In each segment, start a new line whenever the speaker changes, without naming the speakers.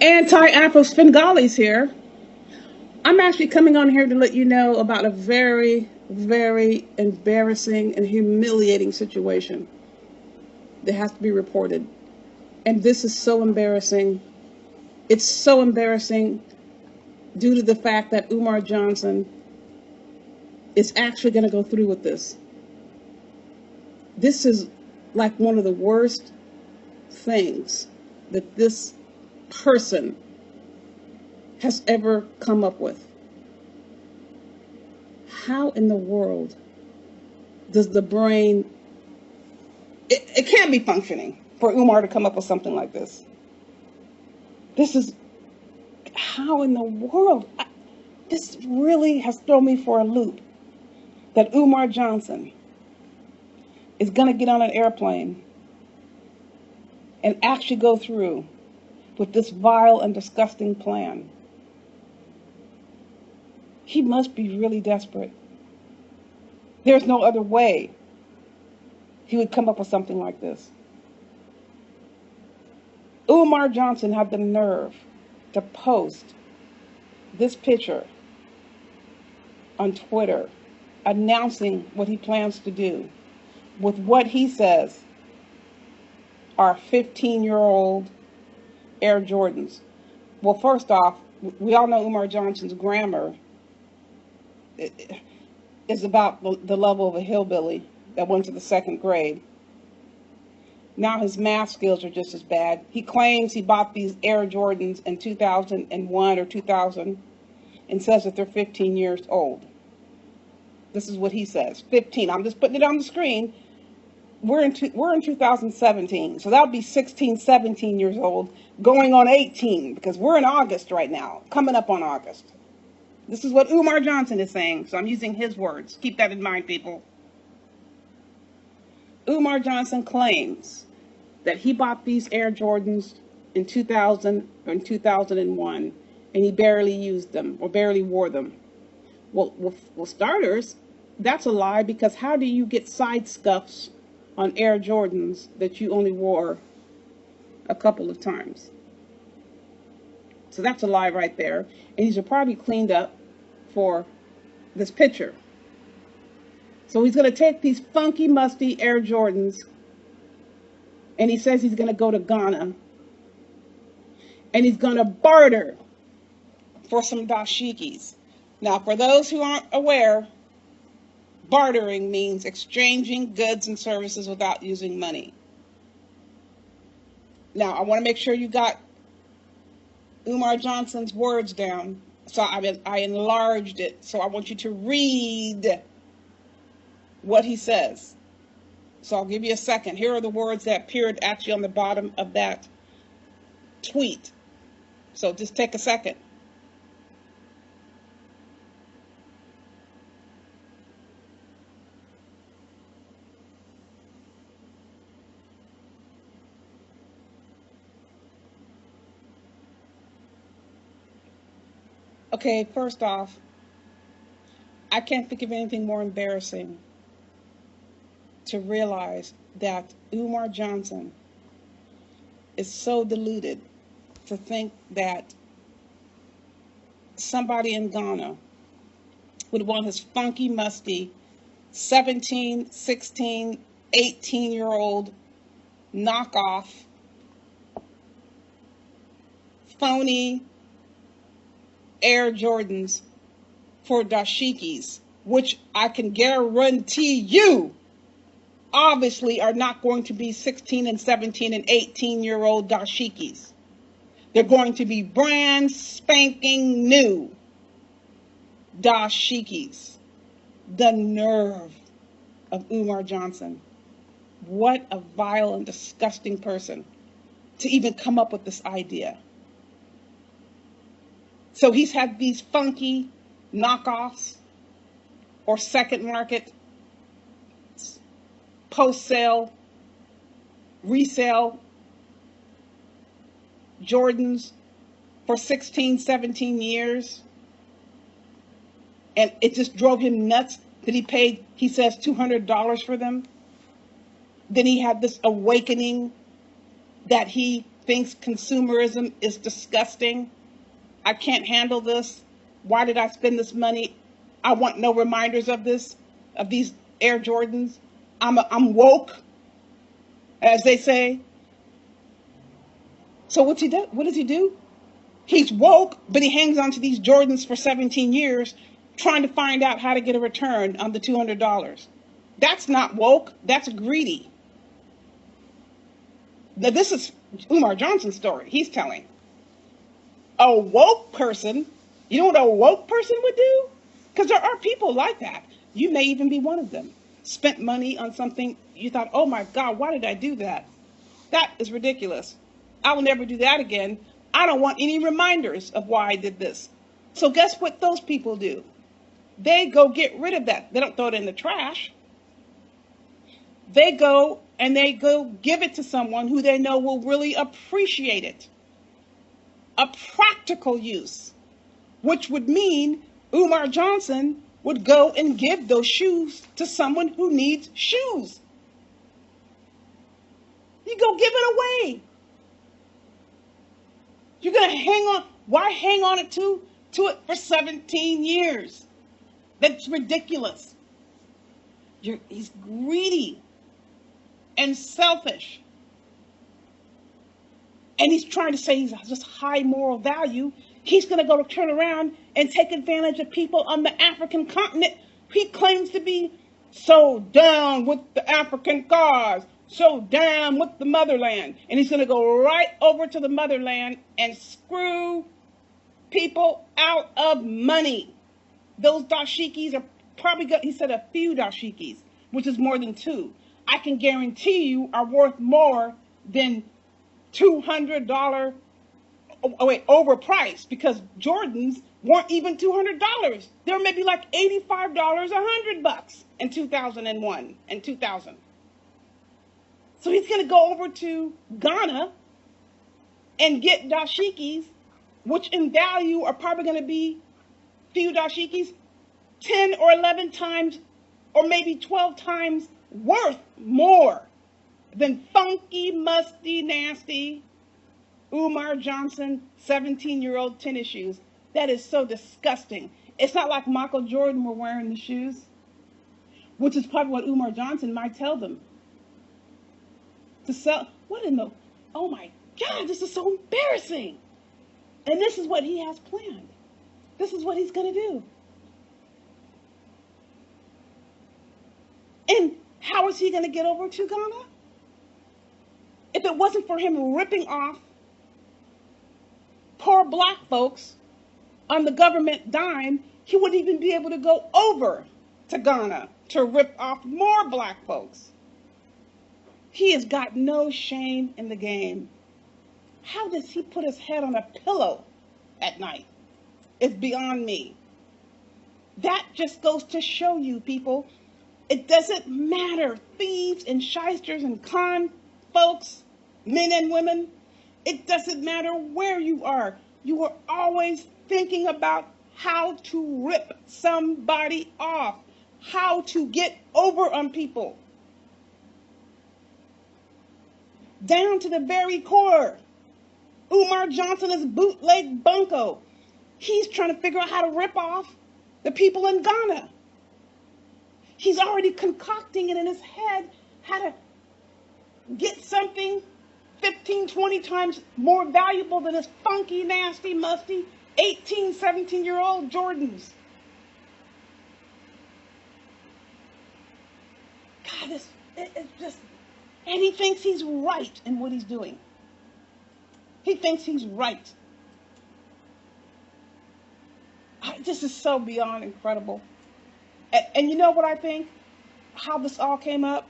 Anti-Afro Svengalis here. I'm actually coming on here to let you know about a very, very embarrassing and humiliating situation that has to be reported. And this is so embarrassing. It's so embarrassing due to the fact that Umar Johnson is actually going to go through with this. This is like one of the worst things that this person has ever come up with. How in the world does the brain, it can't be functioning for Umar to come up with something like this. This is, how in the world, this really has thrown me for a loop, that Umar Johnson is going to get on an airplane and actually go through with this vile and disgusting plan. He must be really desperate. There's no other way he would come up with something like this. Umar Johnson had the nerve to post this picture on Twitter announcing what he plans to do with what he says are 15-year-old Air Jordans. Well, first off, we all know Umar Johnson's grammar is about the level of a hillbilly that went to the second grade. Now his math skills are just as bad. He claims he bought these Air Jordans in 2001 or 2000 and says that they're 15 years old. This is what he says, 15. I'm just putting it on the screen. We're in 2017, so that would be 16, 17 years old, going on 18, because we're in August right now, coming up on August. This is what Umar Johnson is saying, so I'm using his words. Keep that in mind, people. Umar Johnson claims that he bought these Air Jordans in 2000 or in 2001, and he barely used them or barely wore them. Well, starters, that's a lie, because how do you get side scuffs on Air Jordans that you only wore a couple of times? So that's a lie right there. And these are probably cleaned up for this picture. So he's going to take these funky, musty Air Jordans, and he says he's going to go to Ghana, and he's going to barter for some Dashikis. Now, for those who aren't aware, bartering means exchanging goods and services without using money. Now, I want to make sure you got Umar Johnson's words down. So I enlarged it. So I want you to read what he says. So I'll give you a second. Here are the words that appeared actually on the bottom of that tweet. So just take a second. Okay, first off, I can't think of anything more embarrassing to realize that Umar Johnson is so deluded to think that somebody in Ghana would want his funky, musty 17, 16, 18-year-old knockoff, phony Air Jordans for Dashikis, which I can guarantee you obviously are not going to be 16 and 17 and 18-year-old Dashikis. They're going to be brand spanking new Dashikis. The nerve of Umar Johnson. What a vile and disgusting person to even come up with this idea. So he's had these funky knockoffs or second market, post-sale, resale Jordans for 16, 17 years. And it just drove him nuts that he paid, he says, $200 for them. Then he had this awakening that he thinks consumerism is disgusting. I can't handle this. Why did I spend this money? I want no reminders of this, of these Air Jordans. I'm woke, as they say. So what's he do? What does he do? He's woke, but he hangs on to these Jordans for 17 years, trying to find out how to get a return on the $200. That's not woke. That's greedy. Now, this is Umar Johnson's story. He's telling. A woke person, you know what a woke person would do? Because there are people like that. You may even be one of them. Spent money on something, you thought, oh my God, why did I do that? That is ridiculous. I will never do that again. I don't want any reminders of why I did this. So guess what those people do? They go get rid of that. They don't throw it in the trash. They go and they go give it to someone who they know will really appreciate it. A practical use, which would mean Umar Johnson would go and give those shoes to someone who needs shoes. You go give it away. You're going to hang on. Why hang on to it for 17 years? That's ridiculous. He's greedy and selfish. And he's trying to say he's just high moral value. He's going to go to turn around and take advantage of people on the African continent. He claims to be so down with the African cause, so down with the motherland. And he's going to go right over to the motherland and screw people out of money. Those dashikis are probably, he said a few dashikis, which is more than two. I can guarantee you are worth more than $200, overpriced, because Jordans weren't even $200. They were maybe like $85, $100 in 2001 and 2000. So he's going to go over to Ghana and get dashikis, which in value are probably going to be few dashikis 10 or 11 times or maybe 12 times worth more than funky, musty, nasty Umar Johnson 17-year-old tennis shoes. That is so disgusting. It's not like Michael Jordan were wearing the shoes, which is probably what Umar Johnson might tell them to sell. What in the, oh my God, this is so embarrassing. And this is what he has planned. This is what he's going to do. And how is he going to get over to Ghana? If it wasn't for him ripping off poor black folks on the government dime, he wouldn't even be able to go over to Ghana to rip off more black folks. He has got no shame in the game. How does he put his head on a pillow at night? It's beyond me. That just goes to show you, people, it doesn't matter. Thieves and shysters and con folks, men and women, it doesn't matter where you are. You are always thinking about how to rip somebody off, how to get over on people. Down to the very core. Umar Johnson is bootleg bunko. He's trying to figure out how to rip off the people in Ghana. He's already concocting it in his head how to get something 15, 20 times more valuable than his funky, nasty, musty 18, 17-year-old Jordans. God, it's just, and he thinks he's right in what he's doing. He thinks he's right. This is so beyond incredible. And you know what I think? How this all came up?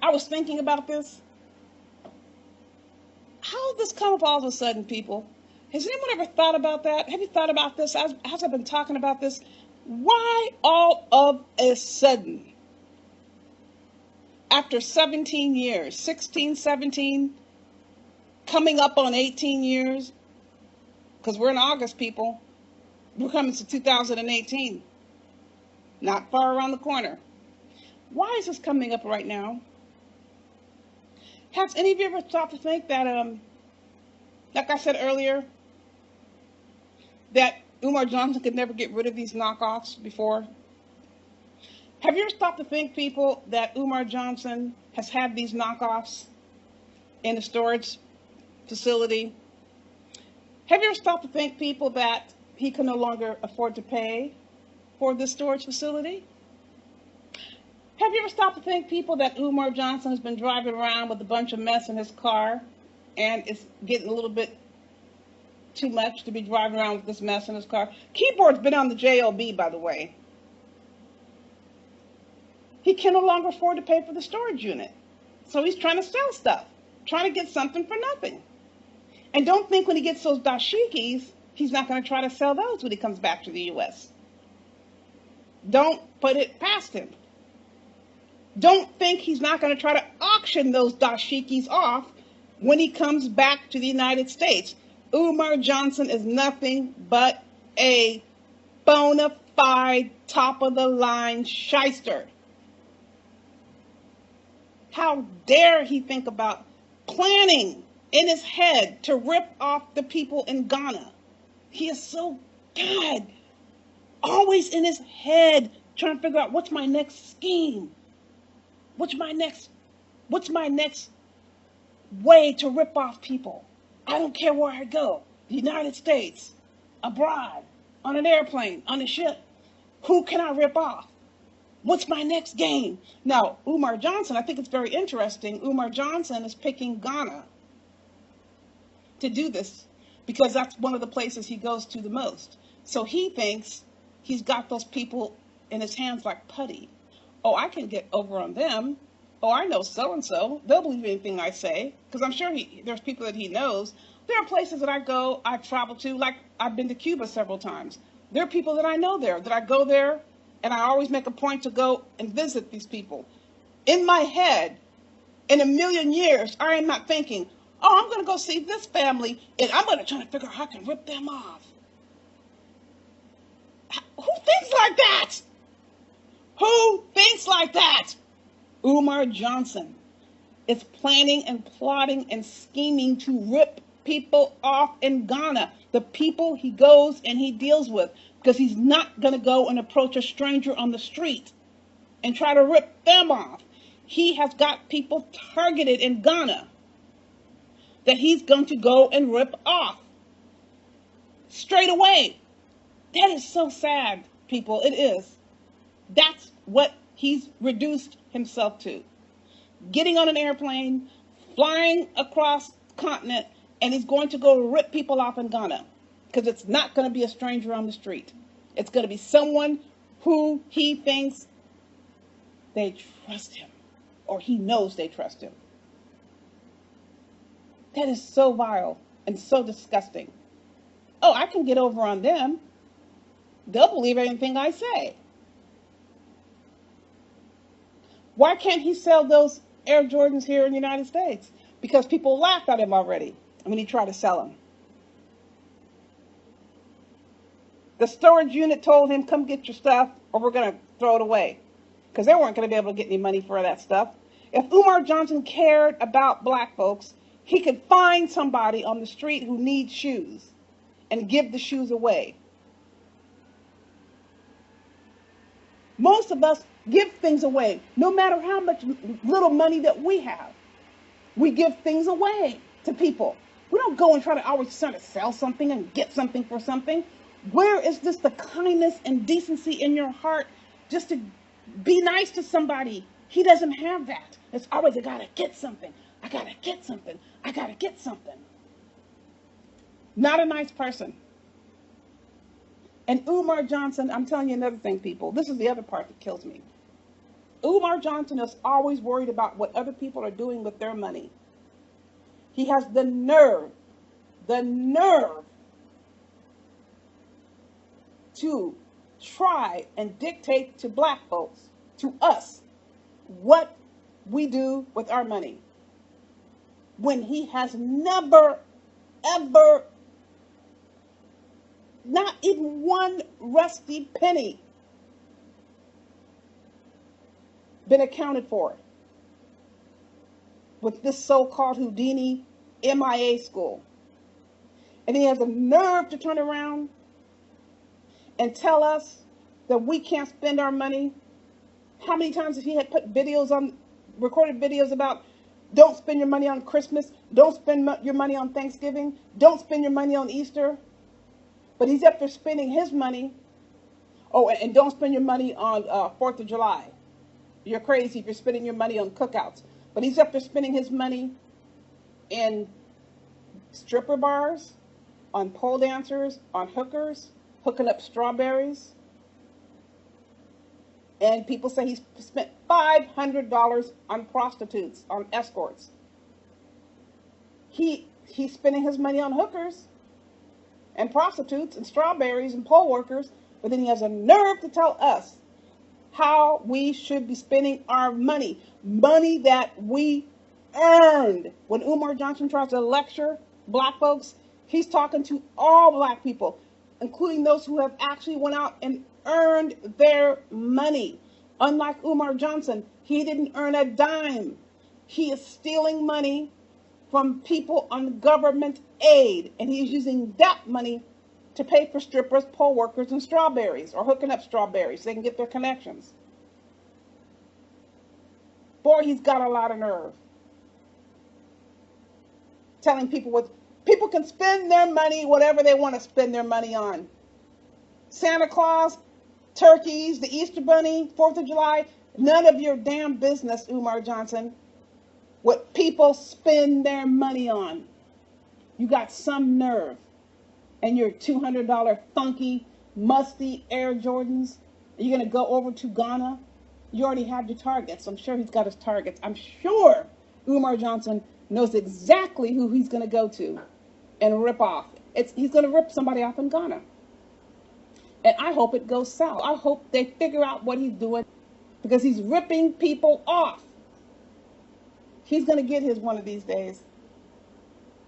I was thinking about this. How did this come up all of a sudden, people? Has anyone ever thought about that? Have you thought about this? As I've been talking about this, why all of a sudden, after 17 years, 16, 17, coming up on 18 years, because we're in August, people, we're coming to 2018, not far around the corner. Why is this coming up right now? Has any of you ever stopped to think that, like I said earlier, that Umar Johnson could never get rid of these knockoffs before? Have you ever stopped to think, people, that Umar Johnson has had these knockoffs in the storage facility? Have you ever stopped to think, people, that he can no longer afford to pay for this storage facility? Have you ever stopped to think, people, that Umar Johnson has been driving around with a bunch of mess in his car, and it's getting a little bit too much to be driving around with this mess in his car? Keyboard's been on the JOB, by the way. He can no longer afford to pay for the storage unit. So he's trying to sell stuff, trying to get something for nothing. And don't think when he gets those dashikis, he's not going to try to sell those when he comes back to the U.S. Don't put it past him. Don't think he's not going to try to auction those dashikis off when he comes back to the United States. Umar Johnson is nothing but a bona fide, top-of-the-line shyster. How dare he think about planning in his head to rip off the people in Ghana? He is so God, always in his head trying to figure out what's my next scheme. What's my next way to rip off people? I don't care where I go. The United States, abroad, on an airplane, on a ship. Who can I rip off? What's my next game? Now, Umar Johnson, I think it's very interesting. Umar Johnson is picking Ghana to do this because that's one of the places he goes to the most. So he thinks he's got those people in his hands like putty. Oh, I can get over on them. Oh, I know so-and-so. They'll believe anything I say. Because I'm sure there's people that he knows. There are places that I've traveled to, like I've been to Cuba several times. There are people that I know there, that I go there, and I always make a point to go and visit these people. In my head, in a million years, I am not thinking, oh, I'm going to go see this family, and I'm going to try to figure out how I can rip them off. Who thinks like that? Who thinks like that? Umar Johnson is planning and plotting and scheming to rip people off in Ghana, the people he goes and he deals with, because he's not going to go and approach a stranger on the street and try to rip them off. He has got people targeted in Ghana that he's going to go and rip off straight away. That is so sad, people. It is. That's what he's reduced himself to. Getting on an airplane, flying across the continent, and he's going to go rip people off in Ghana. Because it's not going to be a stranger on the street. It's going to be someone who he thinks they trust him. Or he knows they trust him. That is so vile and so disgusting. Oh, I can get over on them. They'll believe anything I say. Why can't he sell those Air Jordans here in the United States? Because people laughed at him already when he tried to sell them. The storage unit told him, come get your stuff or we're going to throw it away. Because they weren't going to be able to get any money for that stuff. If Umar Johnson cared about black folks, he could find somebody on the street who needs shoes and give the shoes away. Most of us give things away, no matter how much little money that we have. We give things away to people. We don't go and try to always try to sell something and get something for something. Where is this the kindness and decency in your heart just to be nice to somebody? He doesn't have that. It's always, I gotta get something. I gotta get something. I gotta get something. Not a nice person. And Umar Johnson, I'm telling you another thing, people. This is the other part that kills me. Umar Johnson is always worried about what other people are doing with their money. He has the nerve to try and dictate to black folks, to us, what we do with our money. When he has never, ever, not even one rusty penny been accounted for. with this so-called Houdini MIA school. And he has the nerve to turn around and tell us that we can't spend our money. How many times has he had put recorded videos about don't spend your money on Christmas, don't spend your money on Thanksgiving, don't spend your money on Easter. But he's up there spending his money. Oh, and don't spend your money on 4th of July. You're crazy if you're spending your money on cookouts. But he's up there spending his money in stripper bars, on pole dancers, on hookers, hooking up strawberries. And people say he's spent $500 on prostitutes, on escorts. He's spending his money on hookers and prostitutes and strawberries and poll workers, but then he has a nerve to tell us how we should be spending our money that we earned. When Umar Johnson tries to lecture black folks, he's talking to all black people, including those who have actually went out and earned their money. Unlike Umar Johnson, he didn't earn a dime. He is stealing money from people on government aid, and he's using that money to pay for strippers, poll workers, and strawberries, or hooking up strawberries so they can get their connections. Boy, he's got a lot of nerve. Telling people people can spend their money, whatever they want to spend their money on. Santa Claus, turkeys, the Easter Bunny, 4th of July, none of your damn business, Umar Johnson, what people spend their money on. You got some nerve. And your $200 funky, musty Air Jordans, you're going to go over to Ghana. You already have your targets. I'm sure he's got his targets. I'm sure Umar Johnson knows exactly who he's going to go to and rip off. He's going to rip somebody off in Ghana. And I hope it goes south. I hope they figure out what he's doing, because he's ripping people off. He's going to get his one of these days.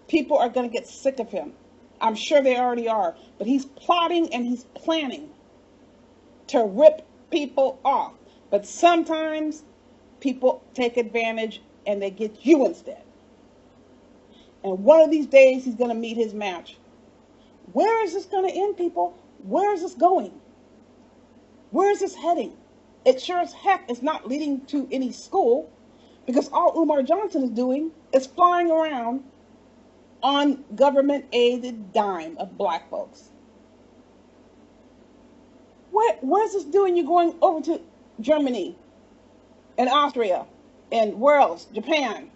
People are going to get sick of him. I'm sure they already are. But he's plotting and he's planning to rip people off. But sometimes people take advantage and they get you instead. And one of these days he's going to meet his match. Where is this going to end, people? Where is this going? Where is this heading? It sure as heck is not leading to any school, because all Umar Johnson is doing is flying around on government-aided dime of black folks. What is this doing? You're going over to Germany and Austria and where else? Japan,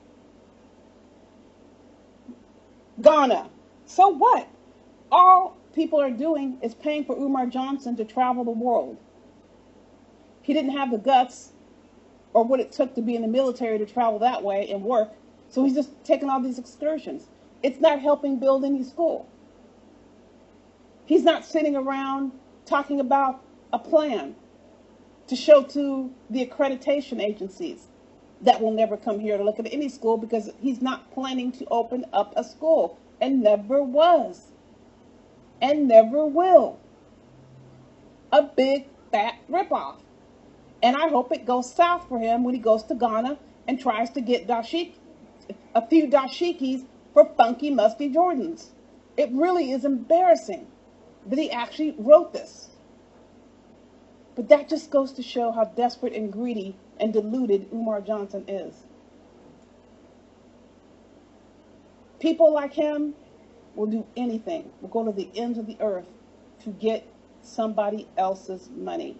Ghana. So what? All people are doing is paying for Umar Johnson to travel the world. He didn't have the guts or what it took to be in the military to travel that way and work, so he's just taking all these excursions. It's not helping build any school. He's not sitting around talking about a plan to show to the accreditation agencies that will never come here to look at any school, because he's not planning to open up a school, and never was, and never will. A big fat ripoff. And I hope it goes south for him when he goes to Ghana and tries to get a few dashikis for funky, musty Jordans. It really is embarrassing that he actually wrote this. But that just goes to show how desperate and greedy and deluded Umar Johnson is. People like him will do anything, will go to the ends of the earth to get somebody else's money.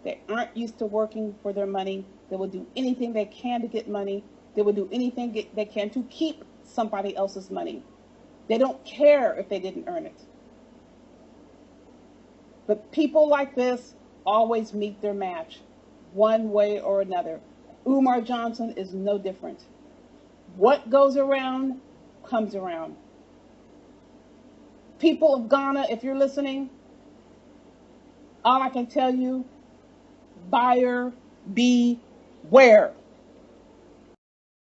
They aren't used to working for their money. They will do anything they can to get money. They will do anything they can to keep somebody else's money. They don't care if they didn't earn it. But people like this always meet their match, one way or another. Umar Johnson is no different. What goes around comes around. People of Ghana, if you're listening, all I can tell you, buyer beware.